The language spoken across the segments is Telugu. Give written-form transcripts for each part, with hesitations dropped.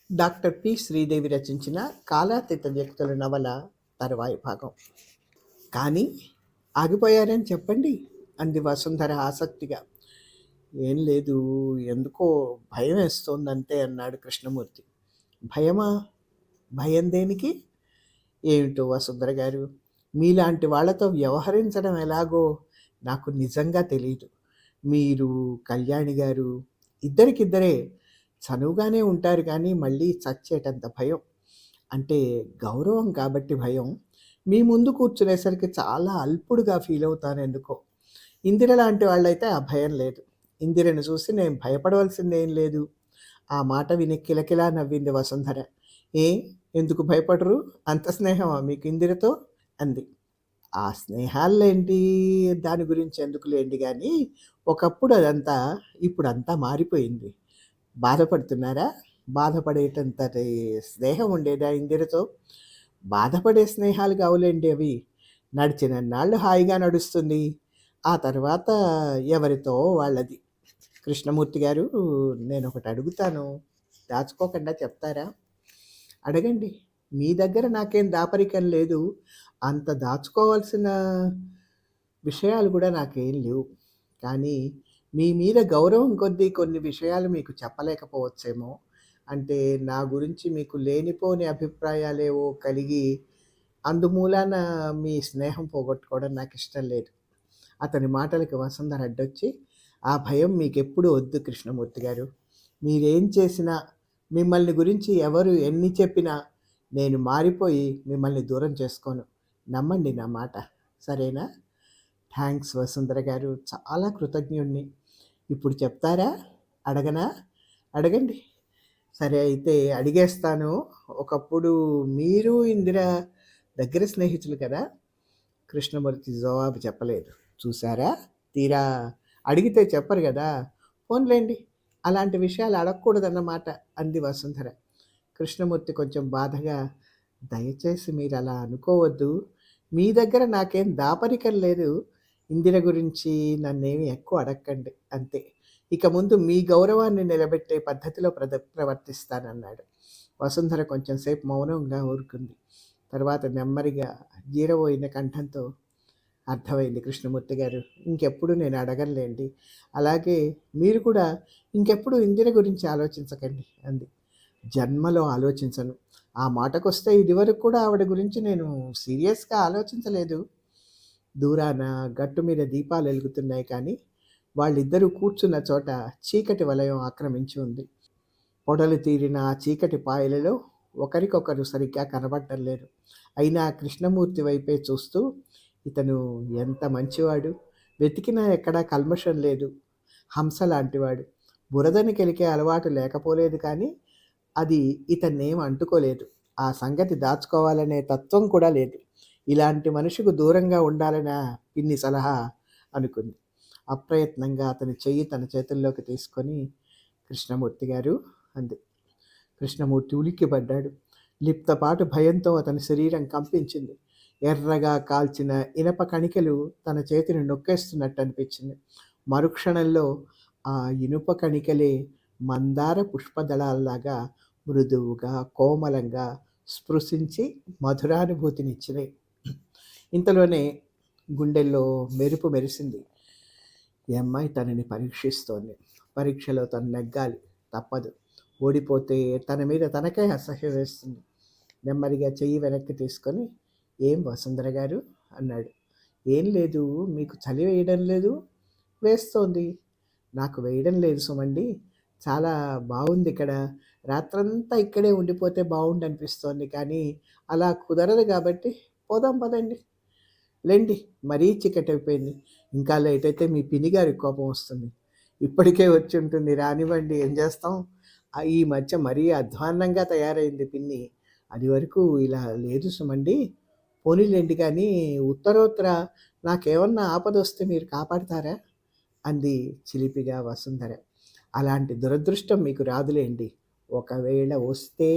Doctor P. శ్రీదేవి రచించిన 'కాలాతీత వ్యక్తుల' నవల తరువాయి భాగం. కానీ ఆగిపోయారని చెప్పండి అంది వసుంధర ఆసక్తిగా. ఏం లేదు, ఎందుకో భయం వేస్తోందంతే అన్నాడు కృష్ణమూర్తి. భయమా? భయం దేనికి? ఏమిటో వసుంధర గారు, మీలాంటి వాళ్ళతో వ్యవహరించడం ఎలాగో నాకు నిజంగా తెలియదు. మీరు, కళ్యాణి గారు ఇద్దరికిద్దరే చనువుగానే ఉంటారు, కానీ మళ్ళీ చచ్చేటంత భయం. అంటే గౌరవం కాబట్టి భయం. మీ ముందు కూర్చునేసరికి చాలా అల్పుడుగా ఫీల్ అవుతాను ఎందుకో. ఇందిర లాంటి వాళ్ళైతే ఆ భయం లేదు. ఇందిరను చూసి నేను భయపడవలసిందేం లేదు. ఆ మాట విని కిలకిలా నవ్వింది వసుంధర. ఏ, ఎందుకు భయపడరు? అంత స్నేహమా మీకు ఇందిరతో? అంది. ఆ స్నేహాలేంటి, దాని గురించి ఎందుకులేండి కానీ, ఒకప్పుడు అదంతా, ఇప్పుడంతా మారిపోయింది. బాధపడుతున్నారా? బాధపడేటంతటి స్నేహం ఉండేదా ఇందిరతో? బాధపడే స్నేహాలు కావులేండి అవి. నడిచినన్నాళ్ళు హాయిగా నడుస్తుంది, ఆ తర్వాత ఎవరితో వాళ్ళది. కృష్ణమూర్తి గారు, నేను ఒకటి అడుగుతాను, దాచుకోకుండా చెప్తారా? అడగండి. మీ దగ్గర నాకేం దాపరికం లేదు, అంత దాచుకోవాల్సిన విషయాలు కూడా నాకేం లేవు. కానీ మీ మీద గౌరవం కొద్దీ కొన్ని విషయాలు మీకు చెప్పలేకపోవచ్చేమో. అంటే నా గురించి మీకు లేనిపోని అభిప్రాయాలేవో కలిగి, అందుమూలాన మీ స్నేహం పోగొట్టుకోవడం నాకు ఇష్టం లేదు. అతని మాటలకి వసుంధర అడ్డొచ్చి, ఆ భయం మీకెప్పుడు వద్దు కృష్ణమూర్తి గారు. మీరేం చేసినా, మిమ్మల్ని గురించి ఎవరు ఎన్ని చెప్పినా నేను మారిపోయి మిమ్మల్ని దూరం చేసుకోను. నమ్మండి నా మాట, సరేనా? థ్యాంక్స్ వసుంధర గారు, చాలా కృతజ్ఞుణ్ణి. ఇప్పుడు చెప్తారా? అడగనా? అడగండి. సరే అయితే అడిగేస్తాను. ఒకప్పుడు మీరు ఇందిర దగ్గర స్నేహితులు కదా? కృష్ణమూర్తి జవాబు చెప్పలేదు. చూసారా, తీరా అడిగితే చెప్పరు కదా. ఫోన్లేండి, అలాంటి విషయాలు అడగకూడదన్నమాట అంది వసుంధర. కృష్ణమూర్తి కొంచెం బాధగా, దయచేసి మీరు అలా అనుకోవద్దు. మీ దగ్గర నాకేం దాపరికం లేదు. ఇందిర గురించి నన్నేమి ఎక్కువ అడగండి అంతే. ఇక ముందు మీ గౌరవాన్ని నిలబెట్టే పద్ధతిలో ప్రవర్తిస్తానన్నాడు. వసుంధర కొంచెం సేపు మౌనంగా ఊరుకుంది. తర్వాత నెమ్మదిగా జీరబోయిన కంఠంతో, అర్థమైంది కృష్ణమూర్తి గారు, ఇంకెప్పుడు నేను అడగలేండి. అలాగే మీరు కూడా ఇంకెప్పుడు ఇందిర గురించి ఆలోచించకండి అంది. జన్మలో ఆలోచించను. ఆ మాటకొస్తే ఇదివరకు కూడా ఆవిడ గురించి నేను సీరియస్గా ఆలోచించలేదు. దూరాన గట్టు మీద దీపాలు వెలుగుతున్నాయి, కానీ వాళ్ళిద్దరూ కూర్చున్న చోట చీకటి వలయం ఆక్రమించి ఉంది. పొడలు తీరిన ఆ చీకటి పాయలలో ఒకరికొకరు సరిగ్గా కనబడటం లేదు. అయినా కృష్ణమూర్తి వైపే చూస్తూ, ఇతను ఎంత మంచివాడు, వెతికినా ఎక్కడా కల్మషం లేదు, హంస లాంటివాడు, బురదని కెలికే అలవాటు లేకపోలేదు, కానీ అది ఇతన్నేం అంటుకోలేదు. ఆ సంగతి దాచుకోవాలనే తత్వం కూడా లేదు. ఇలాంటి మనిషికి దూరంగా ఉండాలన్న పిన్ని సలహా అనుకుంది. అప్రయత్నంగా అతని చెయ్యి తన చేతుల్లోకి తీసుకొని, కృష్ణమూర్తి గారు అంది. కృష్ణమూర్తి ఉలిక్కిపడ్డాడు. లిప్తపాటు భయంతో అతని శరీరం కంపించింది. ఎర్రగా కాల్చిన ఇనప కణికలు తన చేతిని నొక్కేస్తున్నట్టు అనిపించింది. మరుక్షణంలో ఆ ఇనుప కణికలే మందార పుష్పదళాల్లాగా మృదువుగా, కోమలంగా స్పృశించి మధురానుభూతినిచ్చినాయి. ఇంతలోనే గుండెల్లో మెరుపు మెరిసింది. ఈ అమ్మాయి తనని పరీక్షిస్తోంది. పరీక్షలో తను నెగ్గాలి, తప్పదు. ఓడిపోతే తన మీద తనకే అసహ్యం వేస్తుంది. నెమ్మదిగా చెయ్యి వెనక్కి తీసుకొని, ఏం వసుంధర గారు అన్నాడు. ఏం లేదు, మీకు చలి వేయడం లేదు? వేస్తోంది. నాకు వేయడం లేదు సుమండి, చాలా బాగుంది ఇక్కడ. రాత్రంతా ఇక్కడే ఉండిపోతే బాగుండు అనిపిస్తోంది, కానీ అలా కుదరదు కాబట్టి పోదాం పదండి. లేండి, మరీ చీకటైపోయింది. ఇంకా లేట్ అయితే మీ పిన్ని గారికి కోపం వస్తుంది. ఇప్పటికే వచ్చి ఉంటుంది, రానివ్వండి, ఏం చేస్తాం. ఈ మధ్య మరీ అధ్వాన్నంగా తయారైంది పిన్ని. అది వరకు ఇలా లేదు సుమండి. పోనీలేండి, కానీ ఉత్తరోత్తర నాకేమన్నా ఆపదొస్తే మీరు కాపాడతారా అంది చిలిపిగా వసుంధర. అలాంటి దురదృష్టం మీకు రాదులేండి. ఒకవేళ వస్తే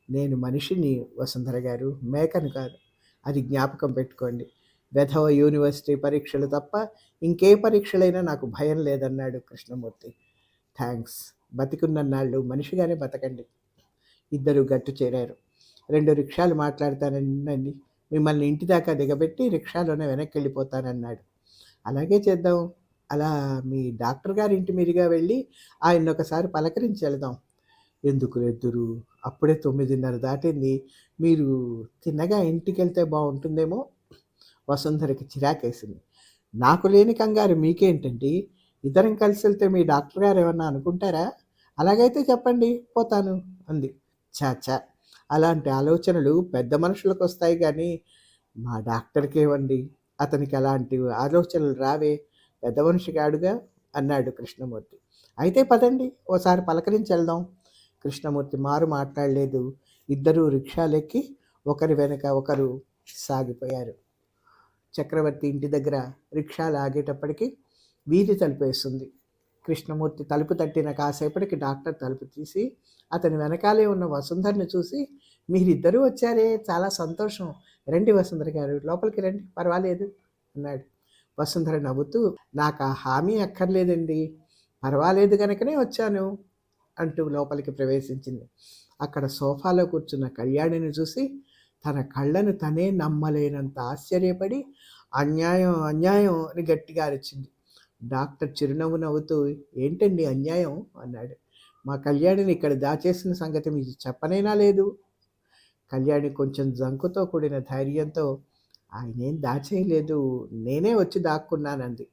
నేను మనిషిని వసుంధర గారు, మేకను కాదు. అది జ్ఞాపకం పెట్టుకోండి. వెధవ యూనివర్సిటీ పరీక్షలు తప్ప ఇంకే పరీక్షలైనా నాకు భయం లేదన్నాడు కృష్ణమూర్తి. థ్యాంక్స్. బతికున్నన్నాళ్ళు మనిషిగానే బతకండి. ఇద్దరు గట్టు చేరారు. 2 రిక్షాలు మాట్లాడతానండి. మిమ్మల్ని ఇంటి దాకా దిగబెట్టి రిక్షాలోనే వెనక్కి వెళ్ళిపోతానన్నాడు. అలాగే చేద్దాం. అలా మీ డాక్టర్ గారి ఇంటి మీదుగా వెళ్ళి ఆయన్నొకసారి పలకరించి వెళదాం. ఎందుకు ఎద్దురు? అప్పుడే 9:30 దాటింది. మీరు తిన్నగా ఇంటికెళ్తే బావుంటుందేమో. వసుంధరకి చిరాకేసింది. నాకు లేని కంగారు మీకేంటండి? ఇద్దరం కలిసెళ్తే మీ డాక్టర్ గారు ఏమన్నా అనుకుంటారా? అలాగైతే చెప్పండి పోతాను అంది. ఛ! ఛ! అలాంటి ఆలోచనలు పెద్ద మనుషులకొస్తాయి గానీ, మా డాక్టర్‌కేవండి. అతనికి అలాంటి ఆలోచనలు రావే. పెద్ద మనిషి కాడుగా అన్నాడు కృష్ణమూర్తి. అయితే పదండి ఓసారి పలకరించెళ్దాం. కృష్ణమూర్తి మారు మాట్లాడలేదు. ఇద్దరూ రిక్షాలెక్కి ఒకరి వెనక ఒకరు సాగిపోయారు. చక్రవర్తి ఇంటి దగ్గర రిక్షాలు ఆగేటప్పటికి వీధి తలుపేస్తుంది. కృష్ణమూర్తి తలుపు తట్టిన కాసేపటికి డాక్టర్ తలుపు తీసి అతని వెనకాలే ఉన్న వసుంధరని చూసి, మీరిద్దరూ వచ్చారే, చాలా సంతోషం. రండి వసుంధర గారు, లోపలికి రండి, పర్వాలేదు అన్నాడు. వసుంధర నవ్వుతూ, నాకు ఆ హామీ అక్కర్లేదండి, పర్వాలేదు కనుకనే వచ్చాను అంటూ లోపలికి ప్రవేశించింది. అక్కడ సోఫాలో కూర్చున్న కళ్యాణిని చూసి తన కళ్ళను తనే నమ్మలేనంత ఆశ్చర్యపడి, అన్యాయం అన్యాయం అని గట్టిగా అరిచింది. డాక్టర్ చిరునవ్వు నవ్వుతూ, ఏంటండి అన్యాయం అన్నాడు. మా కళ్యాణిని ఇక్కడ దాచేసిన సంగతి మీకు చెప్పనైనా లేదు. కళ్యాణి కొంచెం జంకుతో కూడిన ధైర్యంతో, ఆయనేం దాచేయలేదు, నేనే వచ్చి దాక్కున్నానంది.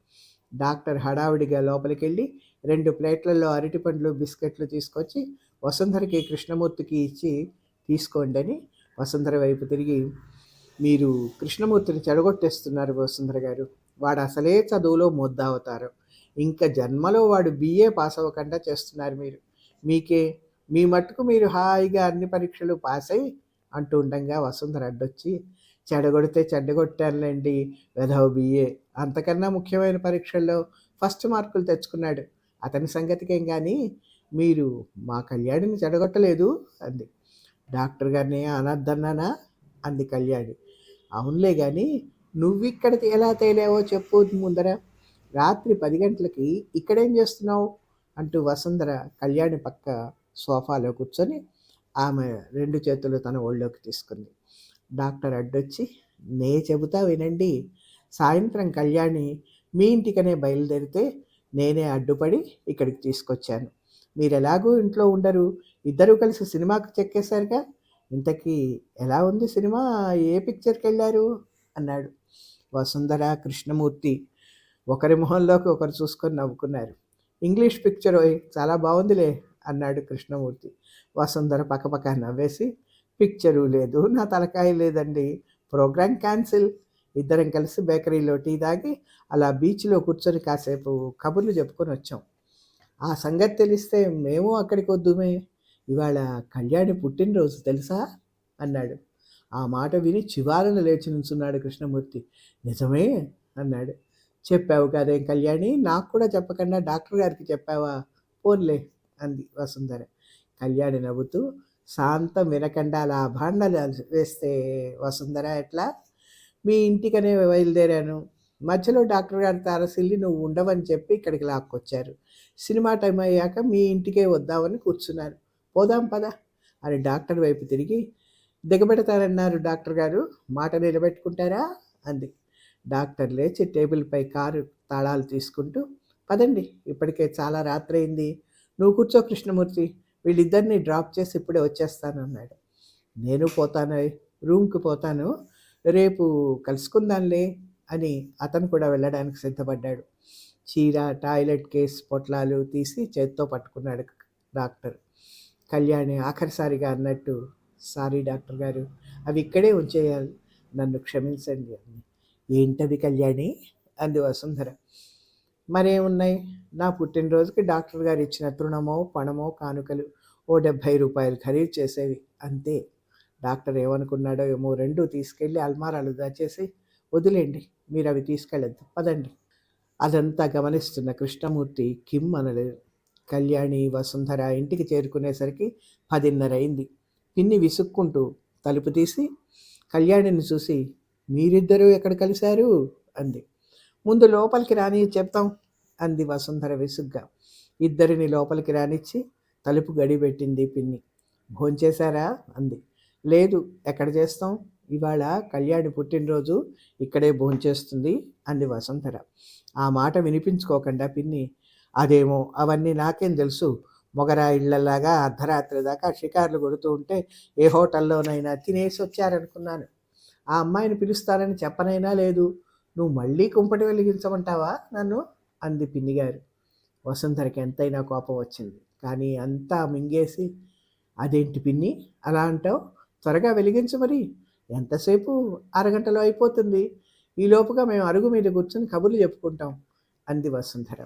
డాక్టర్ హడావిడిగా లోపలికెళ్ళి 2 ప్లేట్లలో అరటిపండ్లు బిస్కెట్లు తీసుకొచ్చి వసుంధరకి కృష్ణమూర్తికి ఇచ్చి తీసుకోండి అని వసుంధర వైపు తిరిగి, మీరు కృష్ణమూర్తిని చెడగొట్టేస్తున్నారు వసుంధర గారు. వాడు అసలే చదువులో మొద్దవతారం. ఇంకా జన్మలో వాడు బిఏ పాస్ అవ్వకుండా చేస్తున్నారు మీరు. మీకే మీ మట్టుకు మీరు హాయిగా అన్ని పరీక్షలు పాస్ అయ్యి అంటూ ఉండంగా వసుంధర అడ్డొచ్చి, చెడగొడితే చెడ్డగొట్టానులేండి, వెధవ బిఏ, అంతకన్నా ముఖ్యమైన పరీక్షల్లో ఫస్ట్ మార్కులు తెచ్చుకున్నాడు. అతని సంగతికేం కానీ మీరు మా కళ్యాణిని చెడగొట్టలేదు అంది. డాక్టర్ గారిని అనద్దన్నానా అంది కళ్యాణి. అవునులే కానీ నువ్విక్కడ ఎలా తేలావో చెప్పు ముందర. రాత్రి 10 గంటలకి ఇక్కడేం చేస్తున్నావు అంటూ వసుంధర కళ్యాణి పక్క సోఫాలో కూర్చొని ఆమె 2 చేతులు తన ఒళ్ళోకి తీసుకుంది. డాక్టర్ అడ్డొచ్చి, నే చెబుతా వినండి. సాయంత్రం కళ్యాణి మీ ఇంటికనే బయలుదేరితే నేనే అడ్డుపడి ఇక్కడికి తీసుకొచ్చాను. మీరు ఎలాగూ ఇంట్లో ఉండరు, ఇద్దరూ కలిసి సినిమాకు చెక్కేశారుగా. ఇంతకీ ఎలా ఉంది సినిమా, ఏ పిక్చర్కి వెళ్ళారు అన్నాడు. వసుంధర కృష్ణమూర్తి ఒకరి మొహంలోకి ఒకరు చూసుకొని నవ్వుకున్నారు. ఇంగ్లీష్ పిక్చర్ చాలా బాగుందిలే అన్నాడు కృష్ణమూర్తి. వసుంధర పక్కపక్క నవ్వేసి, పిక్చరు లేదు, నా తలకాయ లేదండి, ప్రోగ్రామ్ క్యాన్సిల్. ఇద్దరం కలిసి బేకరీలో టీ తాగి అలా బీచ్లో కూర్చొని కాసేపు కబుర్లు చెప్పుకొని వచ్చాం. ఆ సంగతి తెలిస్తే మేము అక్కడికి వద్దుమే. ఇవాళ కళ్యాణి పుట్టినరోజు తెలుసా అన్నాడు. ఆ మాట విని చివాలన లేచి నుంచున్నాడు కృష్ణమూర్తి. నిజమే అన్నాడు. చెప్పావు కదేం కళ్యాణి, నాకు కూడా చెప్పకుండా డాక్టర్ గారికి చెప్పావా? పోన్లే అంది వసుంధర. కళ్యాణి నవ్వుతూ, శాంతం వినకుండా అలా భాండలు వేస్తే వసుంధర ఎట్లా? మీ ఇంటికనే బయలుదేరాను. మధ్యలో డాక్టర్ గారి తారసిల్లి నువ్వు ఉండవని చెప్పి ఇక్కడికి లాక్కొచ్చారు. సినిమా టైం అయ్యాక మీ ఇంటికే వద్దామని కూర్చున్నారు. పోదాం పద అని డాక్టర్ వైపు తిరిగి, దిగబెడతారన్నారు డాక్టర్ గారు, మాట నిలబెట్టుకుంటారా అంది. డాక్టర్ లేచి టేబుల్పై కారు తాళాలు తీసుకుంటూ, పదండి, ఇప్పటికే చాలా రాత్రి అయింది, నువ్వు కూర్చో కృష్ణమూర్తి, వీళ్ళిద్దరిని డ్రాప్ చేసి ఇప్పుడే వచ్చేస్తాను అన్నాడు. నేను పోతాను, రూమ్కి పోతాను, రేపు కలుసుకుందాంలే అని అతను కూడా వెళ్ళడానికి సిద్ధపడ్డాడు. చీర, టాయిలెట్ కేస్ పొట్లాలు తీసి చేత్తో పట్టుకున్నాడు డాక్టర్. కళ్యాణి ఆఖరిసారిగా అన్నట్టు, సారీ డాక్టర్ గారు, అవి ఇక్కడే ఉంచేయాలి, నన్ను క్షమించండి అని. ఏంటవి కళ్యాణి అంది వసుంధర. మరేమున్నాయి, నా పుట్టినరోజుకి డాక్టర్ గారు ఇచ్చిన తృణమో పణమో కానుకలు ఓ 70 రూపాయలు ఖరీదు చేసేవి అంతే. డాక్టర్ ఏమనుకున్నాడో ఏమో, 2 తీసుకెళ్ళి అల్మారాలు దాచేసి, వదిలేండి, మీరు అవి తీసుకెళ్ళద్దు, పదండి. అదంతా గమనిస్తున్న కృష్ణమూర్తి కిమ్ అనలేదు. కళ్యాణి వసుంధర ఇంటికి చేరుకునేసరికి 10:30 అయింది. పిన్ని విసుక్కుంటూ తలుపు తీసి కళ్యాణిని చూసి, మీరిద్దరూ ఎక్కడ కలిశారు అంది. ముందు లోపలికి రాని చెప్తాం అంది వసుంధర విసుగ్గా. ఇద్దరిని లోపలికి రానిచ్చి తలుపు గడిపెట్టింది పిన్ని. భోంచేశారా అంది. లేదు, ఎక్కడ చేస్తాం, ఇవాళ కళ్యాణి పుట్టినరోజు, ఇక్కడే భోంచేస్తుంది అంది వసుంధర. ఆ మాట వినిపించుకోకుండా పిన్ని, అదేమో అవన్నీ నాకేం తెలుసు, మొగరా ఇళ్లలాగా అర్ధరాత్రి దాకా షికార్లు కొడుతూ ఉంటే ఏ హోటల్లోనైనా తినేసి వచ్చారనుకున్నాను. ఆ అమ్మాయిని పిలుస్తానని చెప్పనైనా లేదు. నువ్వు మళ్ళీ కుంపటి వెలిగించమంటావా నన్ను అంది పిన్నిగారు. వసుంధరకి ఎంతైనా కోపం వచ్చింది. కానీ అంతా మింగేసి, అదేంటి పిన్ని అలా అంటావు, త్వరగా వెలిగించు మరి, ఎంతసేపు, అరగంటలో అయిపోతుంది, ఈలోపుగా మేము అరుగు మీద కూర్చొని కబుర్లు చెప్పుకుంటాం అంది వసుంధర.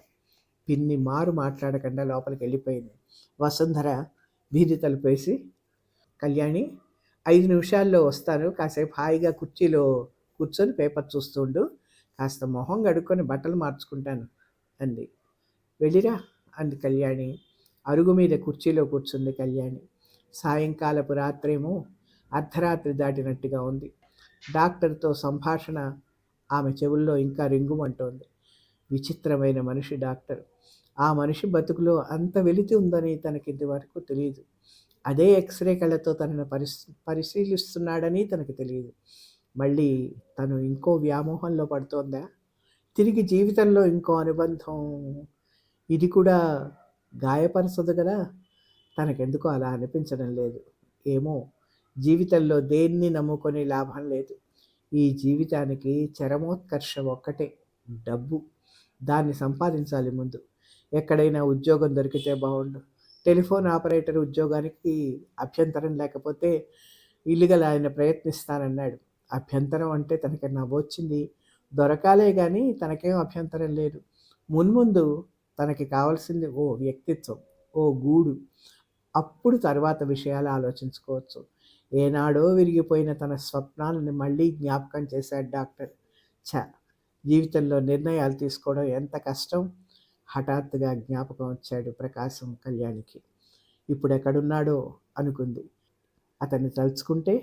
పిన్ని మారు మాట్లాడకుండా లోపలికి వెళ్ళిపోయింది. వసుంధర వీధి తలుపేసి, కళ్యాణి 5 నిమిషాల్లో వస్తాను, కాసేపు హాయిగా కుర్చీలో కూర్చొని పేపర్ చూస్తుండు, కాస్త మొహం కడుక్కొని బట్టలు మార్చుకుంటాను అంది. వెళ్ళిరా అంది కళ్యాణి. అరుగు మీద కుర్చీలో కూర్చుంది కళ్యాణి. సాయంకాలపు రాత్రేమో అర్ధరాత్రి దాటినట్టుగా ఉంది. డాక్టర్తో సంభాషణ ఆమె చెవుల్లో ఇంకా రింగుమంటోంది. విచిత్రమైన మనిషి డాక్టర్. ఆ మనిషి బతుకులో అంత వెలితి ఉందని తనకి ఇంతవరకు తెలియదు. అదే ఎక్స్రే కళ్ళతో తనను పరిశీలిస్తున్నాడని తనకు తెలియదు. మళ్ళీ తను ఇంకో వ్యామోహంలో పడుతోందా? తిరిగి జీవితంలో ఇంకో అనుబంధం, ఇది కూడా గాయపరచదు కదా. తనకెందుకో అలా అనిపించడం లేదు. ఏమో, జీవితంలో దేన్ని నమ్ముకొని లాభం లేదు. ఈ జీవితానికి చరమోత్కర్ష ఒక్కటే, డబ్బు. దాన్ని సంపాదించాలి ముందు. ఎక్కడైనా ఉద్యోగం దొరికితే బాగుండు. టెలిఫోన్ ఆపరేటర్ ఉద్యోగానికి అభ్యంతరం లేకపోతే ఇల్లుగల ఆయన ప్రయత్నిస్తానన్నాడు. అభ్యంతరం అంటే తనకి నవ్వొచ్చింది. దొరకాలే కానీ తనకేం అభ్యంతరం లేదు. మున్ముందు తనకి కావాల్సింది ఓ వ్యక్తిత్వం, ఓ గూడు. అప్పుడు తర్వాత విషయాలు ఆలోచించుకోవచ్చు. ఏనాడో విరిగిపోయిన తన స్వప్నాలను మళ్ళీ జ్ఞాపకం చేశాడు డాక్టర్. ఛ, జీవితంలో నిర్ణయాలు తీసుకోవడం ఎంత కష్టం. హఠాత్తుగా జ్ఞాపకం వచ్చాడు ప్రకాశం కళ్యాణికి. ఇప్పుడు ఎక్కడున్నాడో అనుకుంది. అతన్ని తలుచుకుంటే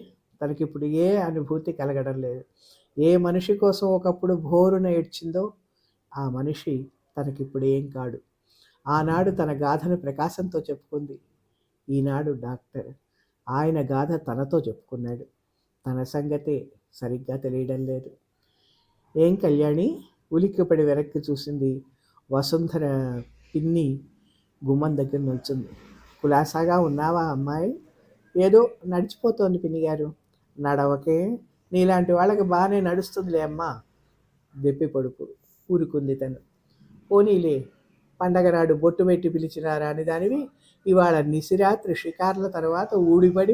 తనకిప్పుడు ఏ అనుభూతి కలగడం లేదు. ఏ మనిషి కోసం ఒకప్పుడు భోరున ఏడ్చిందో ఆ మనిషి తనకిప్పుడు ఏం కాడు. ఆనాడు తన గాథను ప్రకాశంతో చెప్పుకుంది. ఈనాడు డాక్టర్ ఆయన గాథ తనతో చెప్పుకున్నాడు. తన సంగతే సరిగ్గా తెలియడం లేదు. ఏం కళ్యాణి? ఉలిక్కిపడి వెనక్కి చూసింది. వసుంధర పిన్ని గుమ్మం దగ్గర నిల్చుంది. కులాసాగా ఉన్నావా అమ్మాయి? ఏదో నడిచిపోతోంది పిన్నిగారు. నడవకే, నీలాంటి వాళ్ళకి బాగానే నడుస్తుందిలే అమ్మా. దెప్పి పొడుపు ఊరుకుంది తను. పోనీలే, పండగ నాడు బొట్టు పెట్టి పిలిచినారా అని దానివి ఇవాళ నిశిరాత్రి షికార్ల తర్వాత ఊడిపడి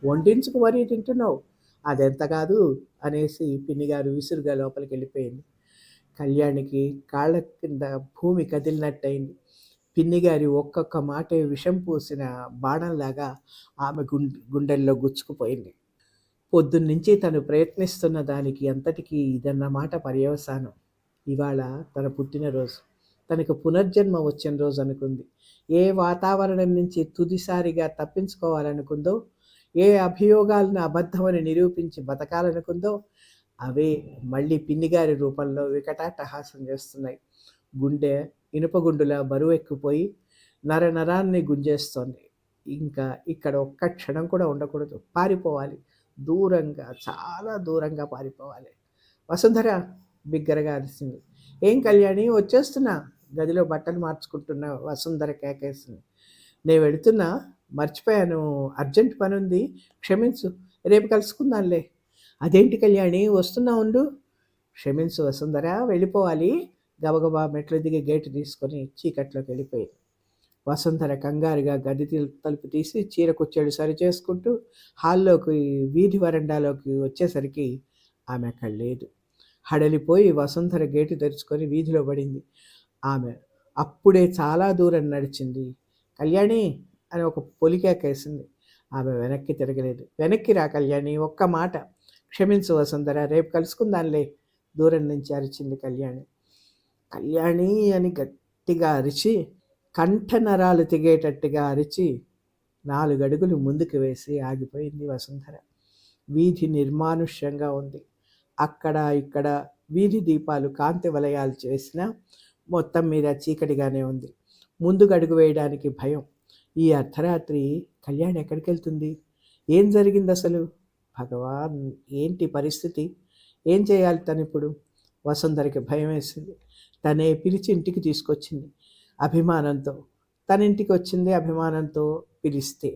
వండించుకు మరీ తింటున్నావు. అదెంత కాదు అనేసి పిన్నిగారు విసురుగా లోపలికి వెళ్ళిపోయింది. కళ్యాణికి కాళ్ళ కింద భూమి కదిలినట్టయింది. పిన్నిగారి ఒక్కొక్క మాటే విషం పూసిన బాణంలాగా ఆమె గుండెల్లో గుచ్చుకుపోయింది. పొద్దున్నుంచి తను ప్రయత్నిస్తున్న దానికి అంతటికీ ఇదన్నమాట పర్యవసానం. ఇవాళ తన పుట్టినరోజు, తనకు పునర్జన్మ వచ్చిన రోజు అనుకుంది. ఏ వాతావరణం నుంచి తుదిసారిగా తప్పించుకోవాలనుకుందో, ఏ అభియోగాలను అబద్ధమని నిరూపించి బతకాలనుకుందో అవే మళ్ళీ పిన్నిగారి రూపంలో వికటాట్టహాసం చేస్తున్నాయి. గుండె ఇనుపగుండులా బరువెక్కిపోయి నరాన్ని గుంజేస్తోంది. ఇంకా ఇక్కడ ఒక్క క్షణం కూడా ఉండకూడదు. పారిపోవాలి, దూరంగా, చాలా దూరంగా పారిపోవాలి. వసుంధర బిగ్గరగా అరిసింది. ఏం కళ్యాణి, వచ్చేస్తున్నా. గదిలో బట్టలు మార్చుకుంటున్న వసుంధర కేకేసింది. నేను వెళుతున్నా, మర్చిపోయాను, అర్జెంట్ పని ఉంది, క్షమించు, రేపు కలుసుకుందాంలే. అదేంటి కళ్యాణి, వస్తున్నా ఉండు. క్షమించు వసుంధర, వెళ్ళిపోవాలి. గబగబా మెట్లు దిగి గేటు తీసుకొని చీకట్లోకి వెళ్ళిపోయింది. వసుంధర కంగారుగా గది తలుపు తీసి చీర కుచ్చెడు సరి చేసుకుంటూ హాల్లోకి, వీధి వరండాలోకి వచ్చేసరికి ఆమె అక్కడ లేదు. హడలిపోయి వసుంధర గేటు తెరుచుకొని వీధిలో పడింది. ఆమె అప్పుడే చాలా దూరం నడిచింది. కళ్యాణి అని ఒక పొలికేకేసింది. ఆమె వెనక్కి తిరగలేదు. వెనక్కి రా కళ్యాణి, ఒక్క మాట. క్షమించు వసుంధర, రేపు కలుసుకుందాంలే. దూరం నుంచి అరిచింది కళ్యాణి. కళ్యాణి అని గట్టిగా అరిచి, కంఠనరాలు తెగేటట్టుగా అరిచి 4 అడుగులు ముందుకు వేసి ఆగిపోయింది వసుంధర. వీధి నిర్మానుష్యంగా ఉంది. అక్కడ ఇక్కడ వీధి దీపాలు కాంతి వలయాలు చేసినా మొత్తం మీద చీకటిగానే ఉంది. ముందుకు అడుగు వేయడానికి భయం. ఈ అర్ధరాత్రి కళ్యాణి ఎక్కడికి వెళ్తుంది? ఏం జరిగింది అసలు? భగవాన్, ఏంటి పరిస్థితి? ఏం చేయాలి తను ఇప్పుడు? వసుంధరకి భయం వేసింది. తనే పిలిచి ఇంటికి తీసుకొచ్చింది అభిమానంతో. తన ఇంటికి వచ్చింది అభిమానంతో పిలిస్తే.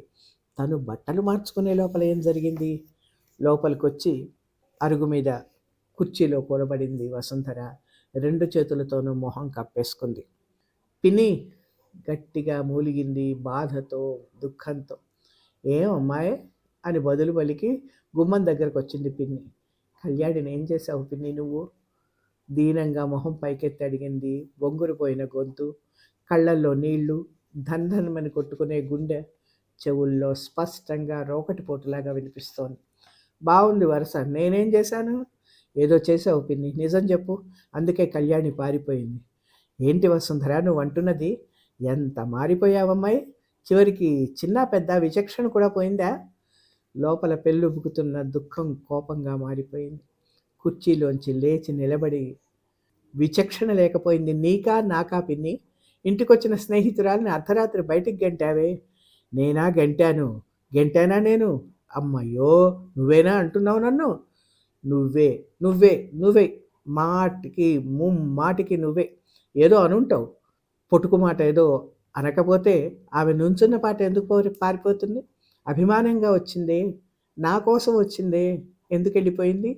తను బట్టలు మార్చుకునే లోపల ఏం జరిగింది? లోపలికి వచ్చి అరుగు మీద కుర్చీలో కూలబడింది వసుంధర. 2 చేతులతోనూ మొహం కప్పేసుకుంది. పిన్ని గట్టిగా మూలిగింది బాధతో, దుఃఖంతో. ఏం అమ్మాయి అని బదులు పలికి గుమ్మం దగ్గరకు వచ్చింది పిన్ని. కళ్యాణిని ఏం చేసావు పిన్ని నువ్వు? దీనంగా మొహం పైకెత్తి అడిగింది. బొంగురుపోయిన గొంతు, కళ్ళల్లో నీళ్లు, ధన్ధనమని కొట్టుకునే గుండె చెవుల్లో స్పష్టంగా రోకటి పోటులాగా వినిపిస్తోంది. బాగుంది వరుస. నేనేం చేశాను? ఏదో చేసావు పిన్ని, నిజం చెప్పు. అందుకే కళ్యాణి పారిపోయింది. ఏంటి వసుంధర నువ్వు అంటున్నది? ఎంత మారిపోయావమ్మాయి! చివరికి చిన్న పెద్ద విచక్షణ కూడా పోయిందా? లోపల పెళ్ళుబుకుతున్న దుఃఖం కోపంగా మారిపోయింది. కుర్చీలోంచి లేచి నిలబడి, విచక్షణ లేకపోయింది నీకా నాకా పిన్ని? ఇంటికొచ్చిన స్నేహితురాలిని అర్ధరాత్రి బయటికి గెంటావే. నేనా గెంటాను? గెంటానా నేను? అమ్మయ్యో, నువ్వేనా అంటున్నావు నన్ను? నువ్వే నువ్వే నువ్వే మాటికి మాటికి నువ్వే ఏదో అనుంటావు. పొటుకు మాట ఏదో అనకపోతే ఆమె నుంచున్న పాట ఎందుకు పారిపోతుంది? అభిమానంగా వచ్చిందే, నా కోసం వచ్చిందే, ఎందుకు వెళ్ళిపోయింది?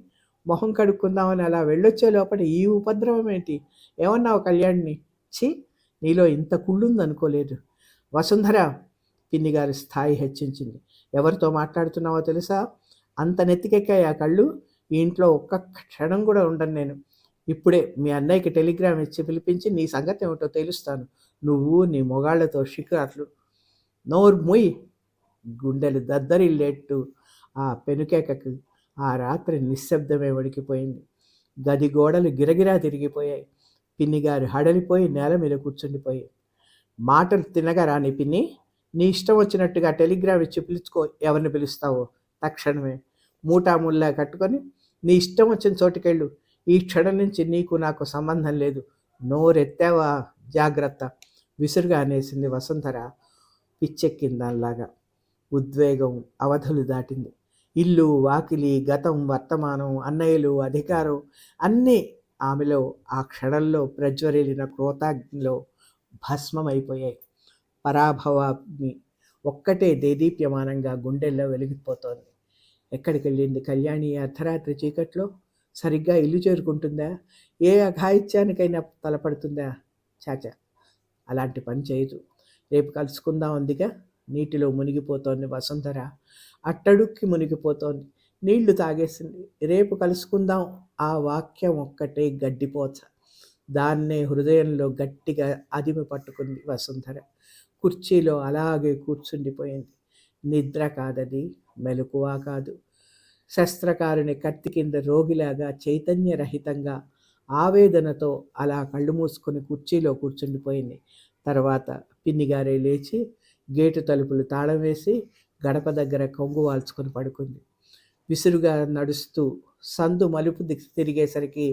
మొహం కడుక్కుందామని అలా వెళ్ళొచ్చే లోపల ఈ ఉపద్రవం ఏంటి? ఏమన్నావు కళ్యాణ్ని? ఛీ, నీలో ఇంత కుళ్ళుందనుకోలేదు. వసుంధర, పిన్నిగారి స్థాయి హెచ్చించింది. ఎవరితో మాట్లాడుతున్నావో తెలుసా? అంత నెత్తికెక్కాయి ఆ కళ్ళు. ఈ ఇంట్లో ఒక్క క్షణం కూడా ఉండను నేను. ఇప్పుడే మీ అన్నయ్యకి టెలిగ్రామ్ ఇచ్చి పిలిపించి నీ సంగతి ఏమిటో తెలుస్తాను. నువ్వు నీ మొగాళ్లతో షికార్లు. నోరు ముయ్. గుండెలు దద్దరిల్లేట్టు ఆ పెనుకేకకు ఆ రాత్రి నిశ్శబ్దమే వణికిపోయింది. గది గోడలు గిరగిరా తిరిగిపోయాయి. పిన్నిగారు హడలిపోయి నేల మీద కూర్చుండిపోయి, మాటలు తినగా రాని పిన్ని, నీ ఇష్టం వచ్చినట్టుగా టెలిగ్రామ్ ఇచ్చి పిలుచుకో, ఎవరిని పిలుస్తావో తక్షణమే. మూటాముల్లా కట్టుకొని నీ ఇష్టం వచ్చిన చోటుకెళ్ళు. ఈ క్షణం నుంచి నీకు నాకు సంబంధం లేదు. నోరెత్తావా జాగ్రత్త, విసురుగా అనేసింది వసుంధర పిచ్చెక్కిందాల్లాగా. ఉద్వేగం అవధులు దాటింది. ఇల్లు, వాకిలి, గతం, వర్తమానం, అన్నయ్యలు, అధికారం అన్నీ ఆమెలో ఆ క్షణంలో ప్రజ్వరిల్లిన క్రోధాగ్నిలో భస్మమైపోయాయి. పరాభవాగ్ని ఒక్కటే దేదీప్యమానంగా గుండెల్లో వెలిగిపోతోంది. ఎక్కడికి వెళ్ళింది కళ్యాణి అర్ధరాత్రి చీకట్లో? సరిగ్గా ఇల్లు చేరుకుంటుందా? ఏ అఘాయిత్యానికైనా తలపడుతుందా? చాచా, అలాంటి పని చేయదు. రేపు కలుసుకుందాం అందుగా. నీటిలో మునిగిపోతోంది వసుంధర. అట్టడుక్కి మునిగిపోతోంది. నీళ్లు తాగేసింది. రేపు కలుసుకుందాం, ఆ వాక్యం ఒక్కటే గడ్డిపోచ. దాన్నే హృదయంలో గట్టిగా అదిమి పట్టుకుంది వసుంధర. కుర్చీలో అలాగే కూర్చుండిపోయింది. నిద్ర కాదది, మెలకువ కాదు. శస్త్రకారుని కత్తి కింద రోగిలాగా చైతన్యరహితంగా ఆవేదనతో అలా కళ్ళు మూసుకొని కుర్చీలో కూర్చుండిపోయింది. తర్వాత పిన్నిగారే లేచి గేటు తలుపులు తాళం వేసి గడప దగ్గర కొంగు వాల్చుకొని పడుకుంది. విసురుగా నడుస్తూ సందు మలుపు తిరిగేసరికి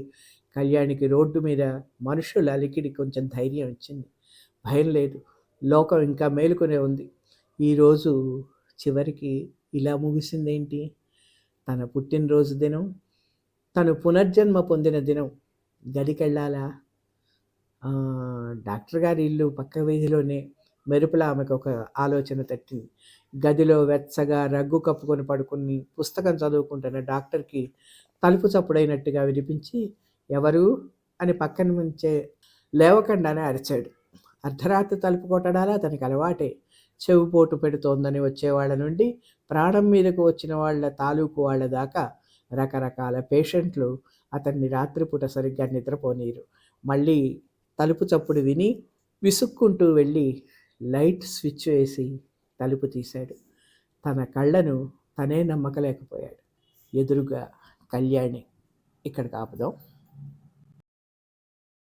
కళ్యాణికి రోడ్డు మీద మనుషుల అలికిడి కొంచెం ధైర్యం ఇచ్చింది. భయం లేదు, లోకం ఇంకా మేలుకునే ఉంది. ఈరోజు చివరికి ఇలా ముగిసిందేంటి? తన పుట్టినరోజు దినం, తను పునర్జన్మ పొందిన దినం. గదికెళ్ళాలా? డాక్టర్ గారి ఇల్లు పక్క వీధిలోనే. మెరుపులా ఆమెకు ఒక ఆలోచన తట్టింది. గదిలో వెచ్చగా రగ్గు కప్పుకొని పడుకుని పుస్తకం చదువుకుంటున్న డాక్టర్కి తలుపు చప్పుడైనట్టుగా వినిపించి, ఎవరు అని పక్కన నుంచే లేవకుండానే అరిచాడు. అర్ధరాత్రి తలుపు కొట్టడాలా అతనికి అలవాటే. చెవిపోటు పెడుతోందని వచ్చేవాళ్ళ నుండి ప్రాణం మీదకు వచ్చిన వాళ్ళ తాలూకు వాళ్ళ దాకా రకరకాల పేషెంట్లు అతన్ని రాత్రిపూట సరిగ్గా నిద్రపోనీరు. మళ్ళీ తలుపు చప్పుడు విని విసుక్కుంటూ వెళ్ళి లైట్ స్విచ్ వేసి తలుపు తీశాడు. తన కళ్ళను తనే నమ్మకలేకపోయాడు. ఎదురుగా కళ్యాణి. ఇక్కడికి ఆపుదాం.